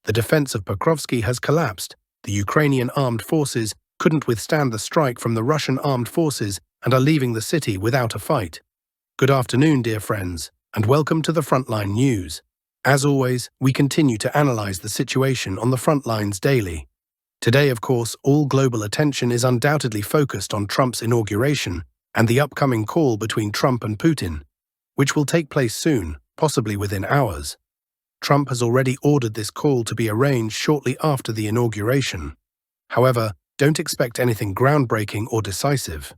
The defense of Pokrovske has collapsed. The Ukrainian armed forces couldn't withstand the strike from the Russian armed forces and are leaving the city without a fight. Good afternoon, dear friends, and welcome to the Frontline News. As always, we continue to analyze the situation on the front lines daily. Today, of course, all global attention is undoubtedly focused on Trump's inauguration and the upcoming call between Trump and Putin, which will take place soon, possibly within hours. Trump has already ordered this call to be arranged shortly after the inauguration. However, don't expect anything groundbreaking or decisive.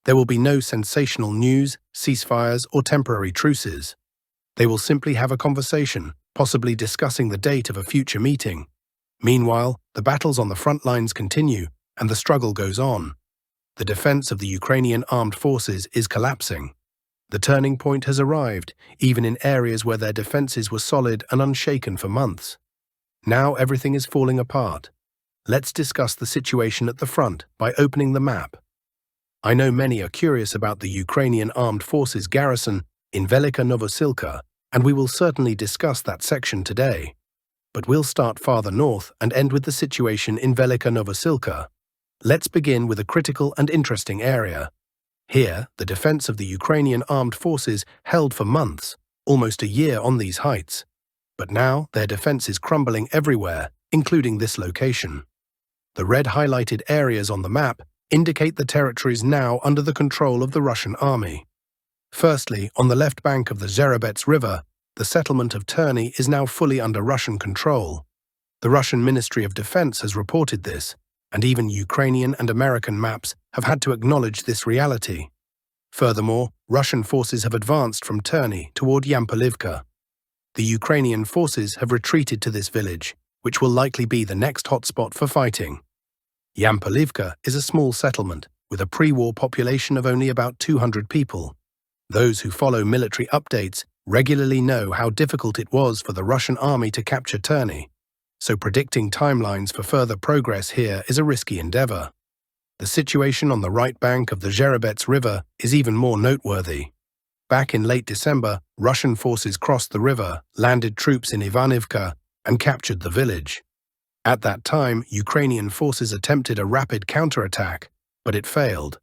There will be no sensational news, ceasefires, or temporary truces. They will simply have a conversation, possibly discussing the date of a future meeting. Meanwhile, the battles on the front lines continue, and the struggle goes on. The defense of the Ukrainian armed forces is collapsing. The turning point has arrived, even in areas where their defenses were solid and unshaken for months. Now everything is falling apart. Let's discuss the situation at the front by opening the map. I know many are curious about the Ukrainian Armed Forces garrison in Velika Novosilka, and we will certainly discuss that section today. But we'll start farther north and end with the situation in Velika Novosilka. Let's begin with a critical and interesting area. Here, the defense of the Ukrainian armed forces held for months, almost a year on these heights. But now their defense is crumbling everywhere, including this location. The red highlighted areas on the map indicate the territories now under the control of the Russian army. Firstly, on the left bank of the Zherebets River, the settlement of Terny is now fully under Russian control. The Russian Ministry of Defense has reported this, and even Ukrainian and American maps have had to acknowledge this reality. Furthermore, Russian forces have advanced from Terny toward Yampolivka. The Ukrainian forces have retreated to this village, which will likely be the next hotspot for fighting. Yampolivka is a small settlement with a pre-war population of only about 200 people. Those who follow military updates regularly know how difficult it was for the Russian army to capture Terny, so predicting timelines for further progress here is a risky endeavor. The situation on the right bank of the Zherebets River is even more noteworthy. Back in late December, Russian forces crossed the river, landed troops in Ivanivka, and captured the village. At that time, Ukrainian forces attempted a rapid counterattack, but it failed.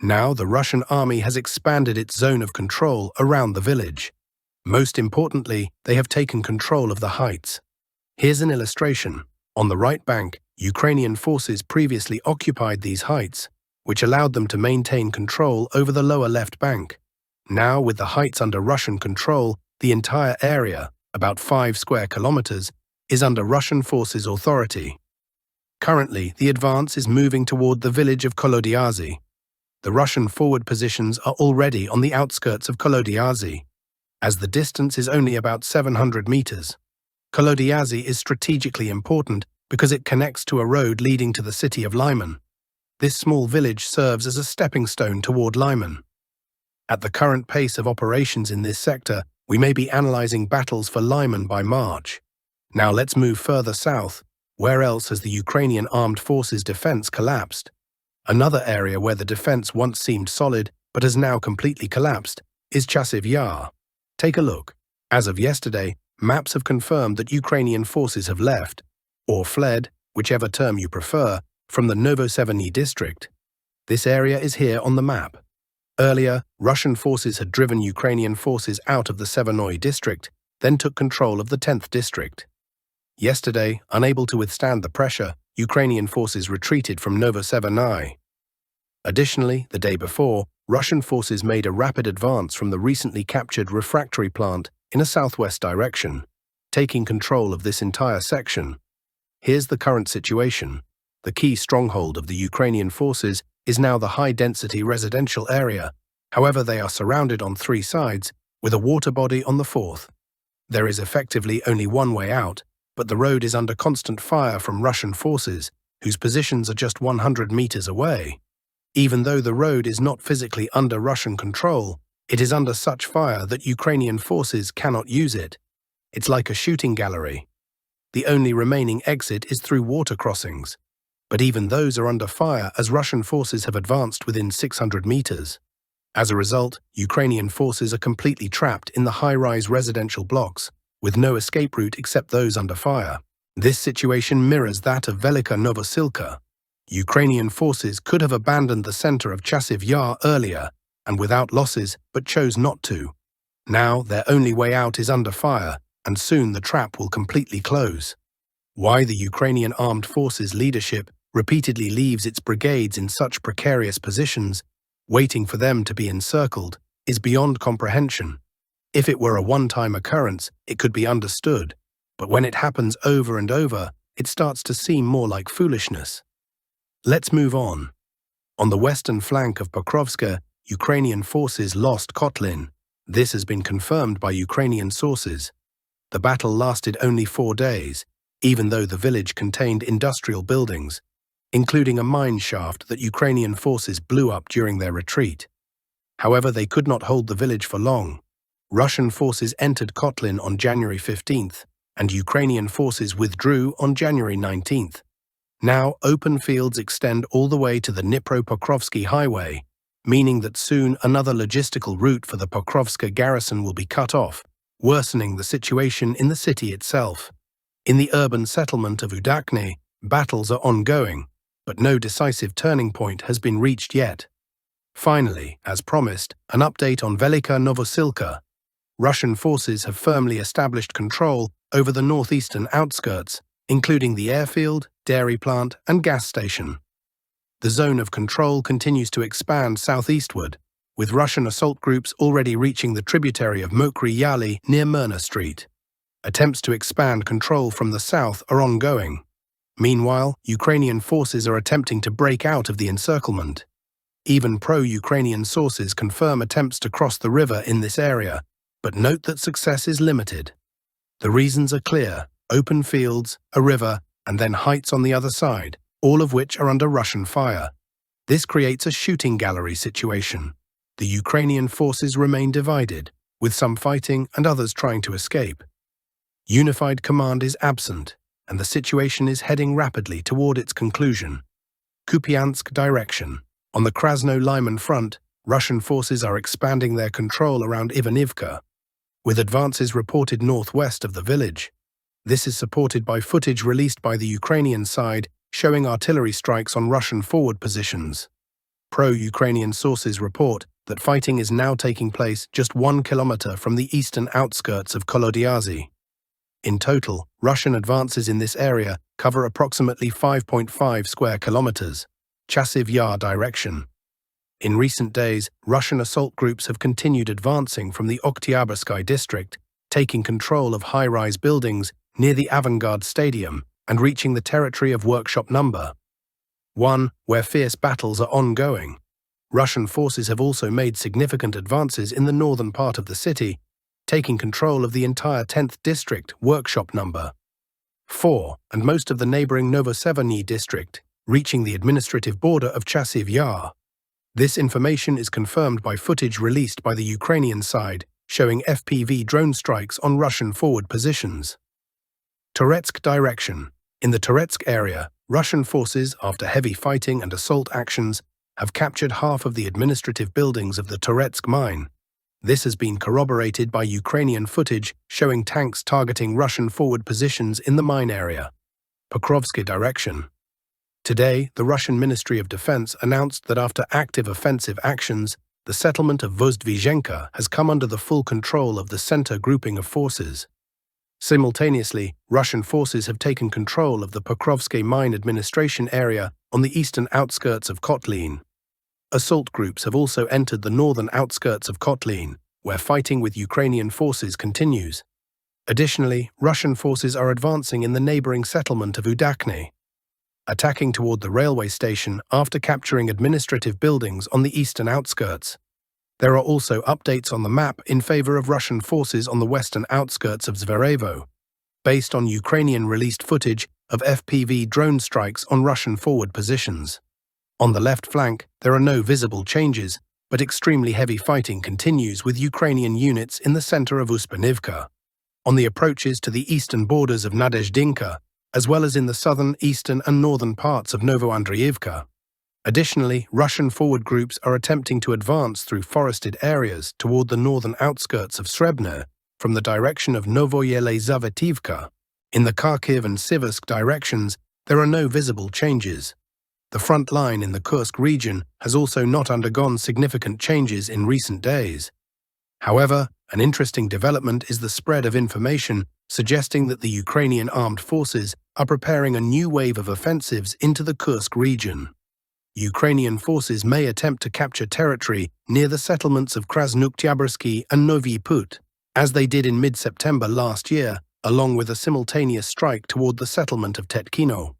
Now the Russian army has expanded its zone of control around the village. Most importantly, they have taken control of the heights. Here's an illustration. On the right bank, Ukrainian forces previously occupied these heights, which allowed them to maintain control over the lower left bank. Now, with the heights under Russian control, the entire area, about 5 square kilometers, is under Russian forces' authority. Currently, the advance is moving toward the village of Kolodyazy. The Russian forward positions are already on the outskirts of Kolodyazy, as the distance is only about 700 meters. Kolodyazy is strategically important because it connects to a road leading to the city of Lyman. This small village serves as a stepping stone toward Lyman. At the current pace of operations in this sector, we may be analyzing battles for Lyman by March. Now let's move further south. Where else has the Ukrainian Armed Forces defense collapsed? Another area where the defense once seemed solid but has now completely collapsed is Chasiv Yar. Take a look. As of yesterday, maps have confirmed that Ukrainian forces have left, or fled, whichever term you prefer, from the Novoseveny district. This area is here on the map. Earlier, Russian forces had driven Ukrainian forces out of the Sevenoy district, then took control of the 10th district. Yesterday, unable to withstand the pressure, Ukrainian forces retreated from Novoseveny. Additionally, the day before, Russian forces made a rapid advance from the recently captured refractory plant in a southwest direction, taking control of this entire section. Here's the current situation. The key stronghold of the Ukrainian forces is now the high-density residential area. However, they are surrounded on 3 sides, with a water body on the 4th. There is effectively only one way out, but the road is under constant fire from Russian forces, whose positions are just 100 meters away. Even though the road is not physically under Russian control, it is under such fire that Ukrainian forces cannot use it. It's like a shooting gallery. The only remaining exit is through water crossings, but even those are under fire as Russian forces have advanced within 600 meters. As a result, Ukrainian forces are completely trapped in the high-rise residential blocks, with no escape route except those under fire. This situation mirrors that of Velika Novosilka. Ukrainian forces could have abandoned the center of Chasiv Yar earlier and without losses, but chose not to. Now their only way out is under fire, and soon the trap will completely close. Why the Ukrainian Armed Forces leadership repeatedly leaves its brigades in such precarious positions, waiting for them to be encircled, is beyond comprehension. If it were a one-time occurrence, it could be understood, but when it happens over and over, it starts to seem more like foolishness. Let's move on. On the western flank of Pokrovske, Ukrainian forces lost Kotlin. This has been confirmed by Ukrainian sources. The battle lasted only 4 days, even though the village contained industrial buildings, including a mine shaft that Ukrainian forces blew up during their retreat. However, they could not hold the village for long. Russian forces entered Kotlin on January 15th, and Ukrainian forces withdrew on January 19th. Now, open fields extend all the way to the Dnipro-Pokrovsky highway, meaning that soon another logistical route for the Pokrovsk garrison will be cut off, worsening the situation in the city itself. In the urban settlement of Udakne, battles are ongoing, but no decisive turning point has been reached yet. Finally, as promised, an update on Velika Novosilka. Russian forces have firmly established control over the northeastern outskirts, including the airfield, dairy plant, and gas station. The zone of control continues to expand southeastward, with Russian assault groups already reaching the tributary of Mokry Yali near Myrna Street. Attempts to expand control from the south are ongoing. Meanwhile, Ukrainian forces are attempting to break out of the encirclement. Even pro-Ukrainian sources confirm attempts to cross the river in this area, but note that success is limited. The reasons are clear: open fields, a river, and then heights on the other side, all of which are under Russian fire. This creates a shooting gallery situation. The Ukrainian forces remain divided, with some fighting and others trying to escape. Unified command is absent, and the situation is heading rapidly toward its conclusion. Kupiansk direction. On the Krasno-Lyman front, Russian forces are expanding their control around Ivanivka, with advances reported northwest of the village. This is supported by footage released by the Ukrainian side showing artillery strikes on Russian forward positions. Pro-Ukrainian sources report that fighting is now taking place just 1 kilometer from the eastern outskirts of Kolodyazy. In total, Russian advances in this area cover approximately 5.5 square kilometers. Chasiv Yar direction. In recent days, Russian assault groups have continued advancing from the Oktyabrskyi district, taking control of high-rise buildings near the Avangard Stadium and reaching the territory of Workshop No. 1, where fierce battles are ongoing. Russian forces have also made significant advances in the northern part of the city, taking control of the entire 10th district, Workshop No. 4, and most of the neighboring Novosevernyi district, reaching the administrative border of Chasiv Yar. This information is confirmed by footage released by the Ukrainian side, showing FPV drone strikes on Russian forward positions. Toretsk direction. In the Toretsk area, Russian forces, after heavy fighting and assault actions, have captured half of the administrative buildings of the Toretsk mine. This has been corroborated by Ukrainian footage showing tanks targeting Russian forward positions in the mine area. Pokrovske direction. Today, the Russian Ministry of Defense announced that after active offensive actions, the settlement of Vozdvizhenka has come under the full control of the center grouping of forces. Simultaneously, Russian forces have taken control of the Pokrovske mine administration area on the eastern outskirts of Kotlin. Assault groups have also entered the northern outskirts of Kotlin, where fighting with Ukrainian forces continues. Additionally, Russian forces are advancing in the neighboring settlement of Udakne, attacking toward the railway station after capturing administrative buildings on the eastern outskirts. There are also updates on the map in favor of Russian forces on the western outskirts of Zverevo, based on Ukrainian released footage of FPV drone strikes on Russian forward positions. On the left flank, there are no visible changes, but extremely heavy fighting continues with Ukrainian units in the center of Uspanivka, on the approaches to the eastern borders of Nadezhdinka, as well as in the southern, eastern, and northern parts of Novoandreevka. Additionally, Russian forward groups are attempting to advance through forested areas toward the northern outskirts of Srebno from the direction of Novoyelezavetivka. In the Kharkiv and Siversk directions, there are no visible changes. The front line in the Kursk region has also not undergone significant changes in recent days. However, an interesting development is the spread of information suggesting that the Ukrainian armed forces are preparing a new wave of offensives into the Kursk region. Ukrainian forces may attempt to capture territory near the settlements of Krasnokhtyabrski and Novy Put, as they did in mid-September last year, along with a simultaneous strike toward the settlement of Tetkino.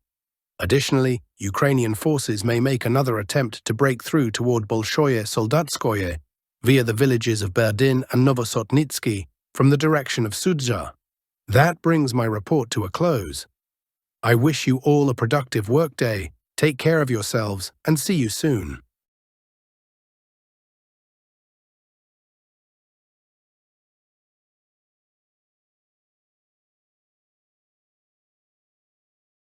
Additionally, Ukrainian forces may make another attempt to break through toward Bolshoye Soldatskoye via the villages of Berdin and Novosotnitsky from the direction of Sudzha. That brings my report to a close. I wish you all a productive workday. Take care of yourselves and see you soon.